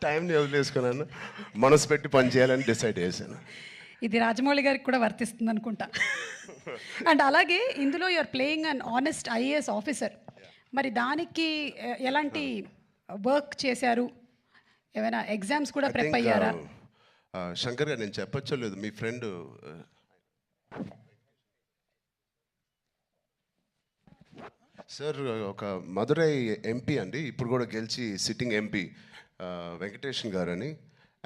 టైంని వదిలేసుకున్నాను, మనసు పెట్టి పని చేయాలని డిసైడ్ చేశాను. ఇది రాజమౌళి గారికి కూడా వర్తిస్తుంది అనుకుంటా. అండ్ అలాగే ఇందులో you're playing an honest IAS officer. మరి దానికి ఎలాంటి వర్క్ చేశారు? ఏమైనా ఎగ్జామ్స్ కూడా ప్రిపేర్ అయ్యారా? శంకర్ గారు, నేను చెప్పచ్చో లేదు, మీ ఫ్రెండ్ సార్ ఒక మదురై ఎంపీ అండి, ఇప్పుడు కూడా గెలిచి సిట్టింగ్ ఎంపీ వెంకటేషన్ గారు అని.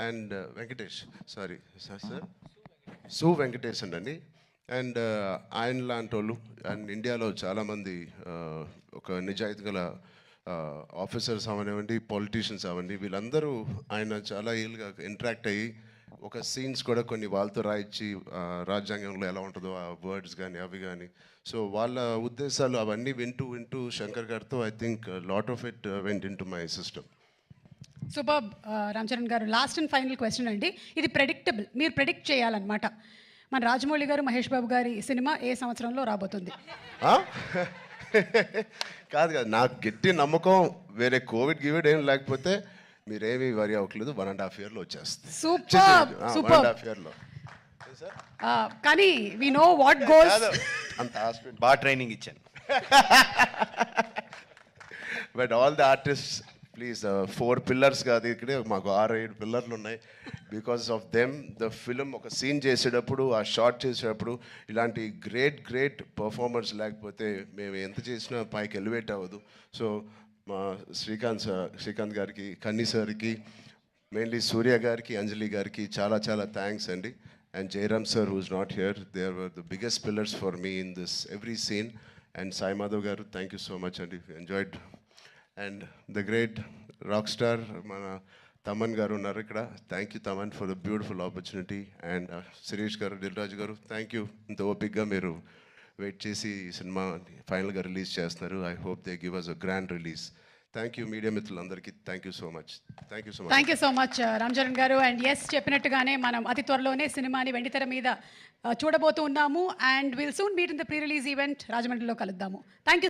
అండ్ వెంకటేష్, సారీ సార్, సు వెంకటేష్ అండి. అండ్ ఆయన లాంటి వాళ్ళు అండ్ ఇండియాలో చాలామంది ఒక నిజాయితీ గల ఆఫీసర్స్ అవనివ్వండి, పొలిటీషియన్స్ అవ్వండి, వీళ్ళందరూ ఆయన చాలా ఏళ్ళుగా ఇంటరాక్ట్ అయ్యి ఒక సీన్స్ కూడా కొన్ని వాళ్ళతో రాయించి రాజ్యాంగంలో ఎలా ఉంటుందో ఆ వర్డ్స్ కానీ అవి కానీ, సో వాళ్ళ ఉద్దేశాలు అవన్నీ వింటూ వింటూ శంకర్ గారితో I think lot of it went in to my system. Super. Ram Charan గారు, లాస్ట్ అండ్ ఫైనల్ క్వశ్చన్ అండి. ఇది ప్రెడిక్టబుల్, మీరు ప్రెడిక్ట్ చేయాలన్నమాట. మన రాజమౌళి గారు, మహేష్ బాబు గారి సినిమా ఏ సంవత్సరంలో రాబోతుంది? కాదు కాదు, నాకు గట్టి నమ్మకం, వేరే కోవిడ్ గివిడ్ ఏం లేకపోతే మీరేమీ వరి అవ్వట్లేదు, 1.5 yearలో వచ్చేస్తుంది. Super super. 1.5 yearలో. కానీ వి నో వాట్ గోస్. అంత హాస్పిటల్ బాగా ట్రైనింగ్ ఇచ్చాను. But all the artist please, 4 pillars కాదు ఇక్కడే, మాకు 6-7 పిల్లర్లు ఉన్నాయి. Because of them the film ఒక సీన్ చేసేటప్పుడు, ఆ షార్ట్ చేసేటప్పుడు ఇలాంటి గ్రేట్ పర్ఫార్మర్స్ లేకపోతే మేము ఎంత చేసినా పైకి ఎలివేట్ అవ్వదు. సో మా శ్రీకాంత్ గారికి, కన్నీ సార్కి, మెయిన్లీ సూర్య గారికి, అంజలి గారికి చాలా థ్యాంక్స్ అండి. And Jayaram sir who's not here, they are the biggest pillars for me in this every scene. And Sai Madhav గారు, థ్యాంక్ యూ సో మచ్ అండి, enjoyed. And the great rock star మన తమన్ గారు ఉన్నారు ఇక్కడ, thank you Thaman for the beautiful opportunity. And Shirish గారు, దిల్ రాజు గారు, thank you, ఇంత ఓపిక్గా మీరు వెయిట్ చేసి ఈ సినిమా ఫైనల్గా రిలీజ్ చేస్తున్నారు. I hope they give us a grand release. Thank you media మిత్రులందరికీ, thank you so much. Thank you so much Ram Charan గారు. అండ్ ఎస్, చెప్పినట్టుగానే మనం అతి త్వరలోనే సినిమాని వెండితెర మీద చూడబోతూ ఉన్నాము. And will soon meet in the pre release event రాజమండ్రిలో కలుద్దాము. Thank you.